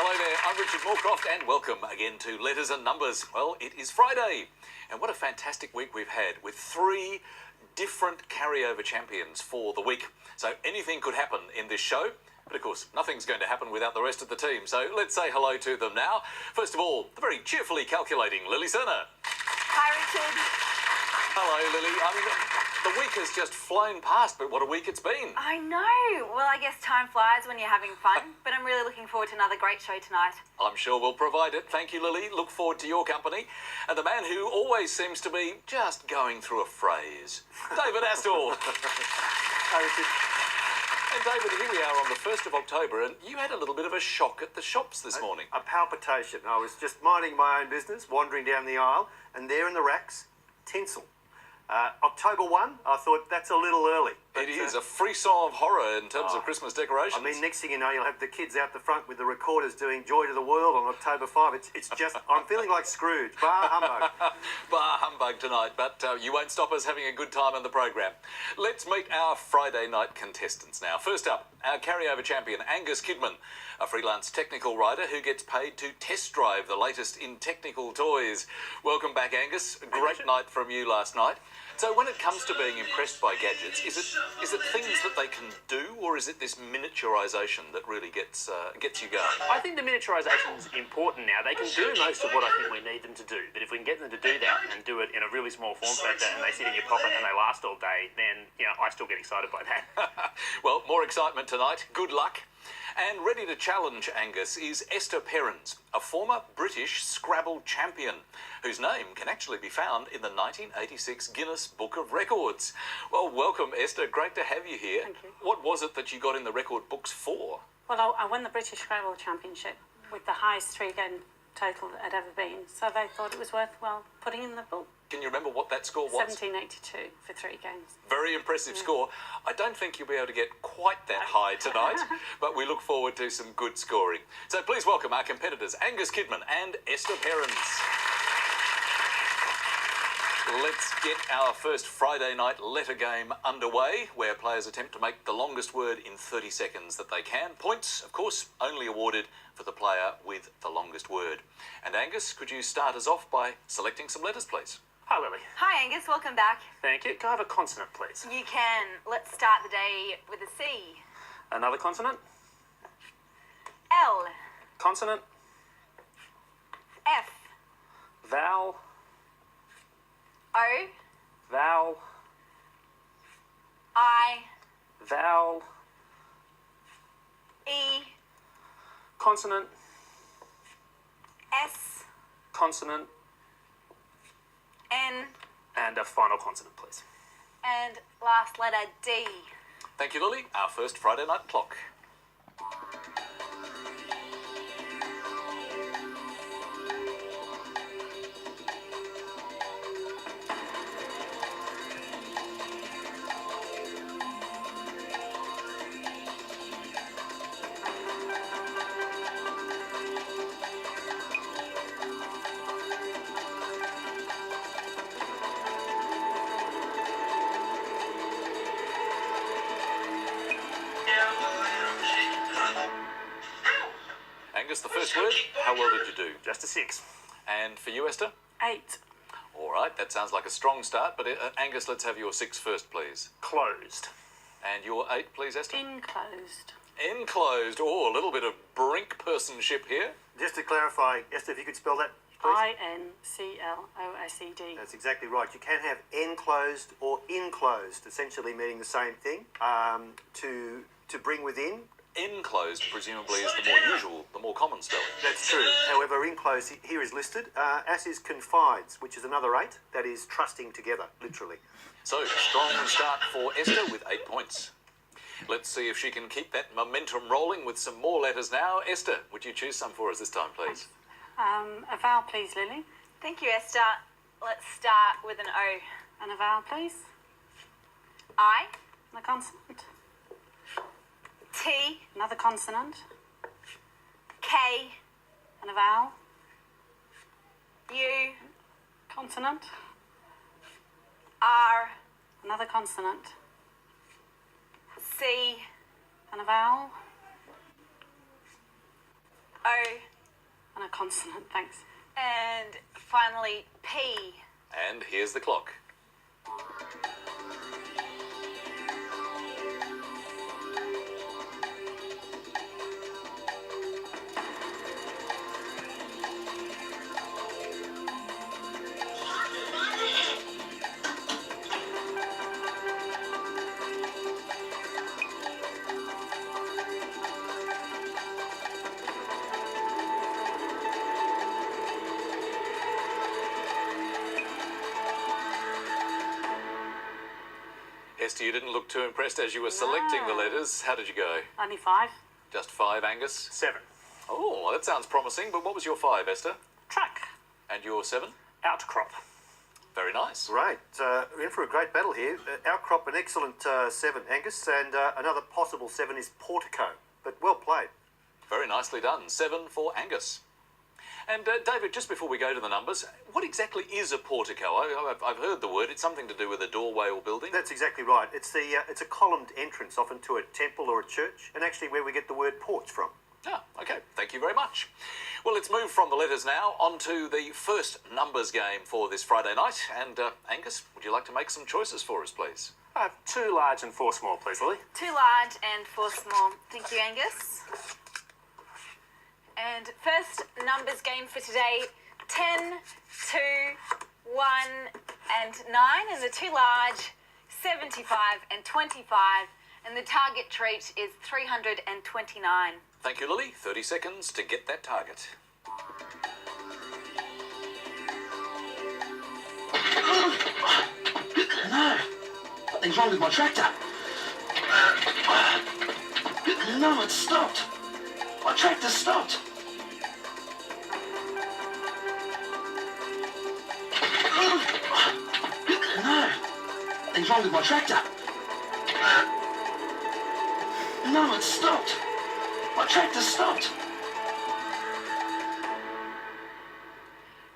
Hello there, I'm Richard Morecroft and welcome again to Letters and Numbers. Well, it is Friday and what a fantastic week we've had with 3 different carryover champions for the week. So anything could happen in this show, but of course nothing's going to happen without the rest of the team. So let's say hello to them now. First of all, the very cheerfully calculating Lily Serna. Hi Richard. Hello Lily. I mean, the week has just flown past, but what a week it's been. I know. Well, I guess time flies when you're having fun, but I'm really looking forward to another great show tonight. I'm sure we'll provide it. Thank you, Lily. Look forward to your company. And the man who always seems to be just going through a phrase, David Astle. Hi, Richard. And David, here we are on the 1st of October, and you had a little bit of a shock at the shops this morning. A palpitation. I was just minding my own business, wandering down the aisle, and there in the racks, tinsel. October 1, I thought that's a little early. It is a frisson of horror in terms of Christmas decorations. I mean, next thing you know, you'll have the kids out the front with the recorders doing Joy to the World on October 5. It's just, I'm feeling like Scrooge. Bah humbug. Bah humbug tonight, but you won't stop us having a good time on the program. Let's meet our Friday night contestants now. First up, our carryover champion, Angus Kidman, a freelance technical writer who gets paid to test drive the latest in technical toys. Welcome back, Angus. A great night from you last night. So when it comes to being impressed by gadgets, is it things that they can do, or is it this miniaturisation that really gets you going? I think the miniaturisation is important now. They can do most of what I think we need them to do, but if we can get them to do that and do it in a really small form factor and they sit in your pocket and they last all day, then, you know, I still get excited by that. Well, more excitement tonight. Good luck. And ready to challenge Angus is Esther Perrins, a former British Scrabble champion, whose name can actually be found in the 1986 Guinness Book of Records. Well, welcome, Esther. Great to have you here. Thank you. What was it that you got in the record books for? Well, I won the British Scrabble Championship with the highest 3-game total that had ever been, so they thought it was worthwhile putting in the book. Can you remember what that score was? 1782 for 3 games. Very impressive score. I don't think you'll be able to get quite that high tonight, but we look forward to some good scoring. So please welcome our competitors, Angus Kidman and Esther Perrins. Let's get our first Friday night letter game underway, where players attempt to make the longest word in 30 seconds that they can. Points, of course, only awarded for the player with the longest word. And Angus, could you start us off by selecting some letters, please? Hi, Lily. Hi Angus, welcome back. Thank you. Can I have a consonant, please? You can. Let's start the day with a C. Another consonant? L. Consonant? F. Vowel? O. Vowel? I. Vowel? E. Consonant? S. Consonant? N. And a final consonant, please. And last letter D. Thank you, Lily. Our first Friday night clock. Angus, the first word, how well did you do? Just a 6. And for you, Esther? 8. All right, that sounds like a strong start, but Angus, let's have your 6 first, please. Closed. And your 8, please, Esther? Enclosed. Enclosed. Oh, a little bit of brink personship here. Just to clarify, Esther, if you could spell that, please. Inclosed. That's exactly right. You can have enclosed or enclosed, essentially meaning the same thing. To bring within. Enclosed, presumably, is the more usual, the more common spelling. That's true. However, enclosed here is listed, as is confides, which is another 8. That is trusting together, literally. So, strong start for Esther with 8 points. Let's see if she can keep that momentum rolling with some more letters now. Esther, would you choose some for us this time, please? A vowel, please, Lily. Thank you, Esther. Let's start with an O. And a vowel, please. I. And a consonant. T. Another consonant. K. And a vowel. U. Consonant. R. Another consonant. C. And a vowel. O, And a consonant, thanks. and finally P. And here's the clock. Esther, you didn't look too impressed as you were selecting the letters. How did you go? Only 5. Just 5, Angus? 7. Oh, that sounds promising, but what was your 5, Esther? Track. And your 7? Outcrop. Very nice. Right, we're in for a great battle here. Outcrop, an excellent 7, Angus, and another possible 7 is portico, but well played. Very nicely done. 7 for Angus. And David, just before we go to the numbers, what exactly is a portico? I've heard the word. It's something to do with a doorway or building. That's exactly right. It's a columned entrance, often to a temple or a church, and actually where we get the word porch from. Ah, okay. Thank you very much. Well, let's move from the letters now on to the first numbers game for this Friday night. And Angus, would you like to make some choices for us, please? I have 2 large and 4 small, please, Lily. 2 large and 4 small. Thank you, Angus. And first numbers game for today, 10, 2, 1 and 9. And the 2 large, 75 and 25. And the target treat is 329. Thank you, Lily. 30 seconds to get that target. No, nothing's wrong with my tractor. No, it's stopped. My tractor stopped. No, nothing's wrong with my tractor. No, it's stopped. My tractor stopped.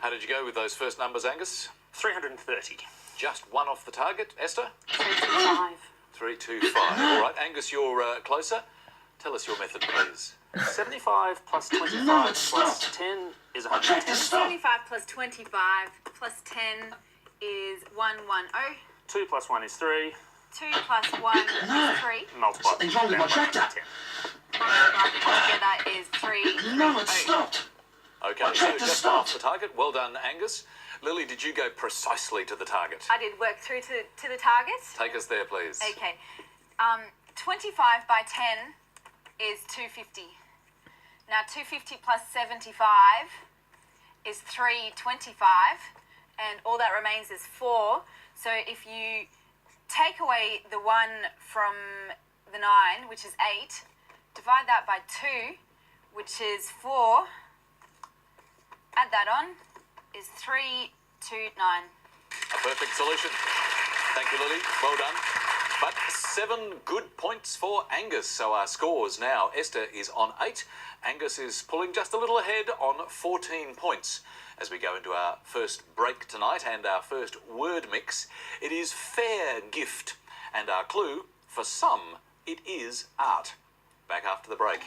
How did you go with those first numbers, Angus? 330. Just 1 off the target. Esther? 325. 325. All right, Angus, you're closer. Tell us your method, please. 75 plus 25 No, it's plus stopped. 10 is My tractor 110. stopped. 75 plus 25 plus 10 is 110. 2 plus 1 is 3. 2 plus 1 No. is 3. Multiply Something's wrong with my that by tractor. 10. Together is 3. No, it's stopped. Okay, My so tractor just 1 off stopped. the target. Well done, Angus. Lily, did you go precisely to the target? I did work through to the target. Take us there, please. Okay. 25 by 10 is 250. Now 250 plus 75 is 325, and all that remains is 4. So if you take away the 1 from the 9, which is 8, divide that by 2, which is 4, add that on, is 329. A perfect solution. Thank you, Lily. Well done. But 7 good points for Angus. So our scores now. Esther is on 8. Angus is pulling just a little ahead on 14 points. As we go into our first break tonight and our first word mix, it is fair gift. And our clue, for some, it is art. Back after the break.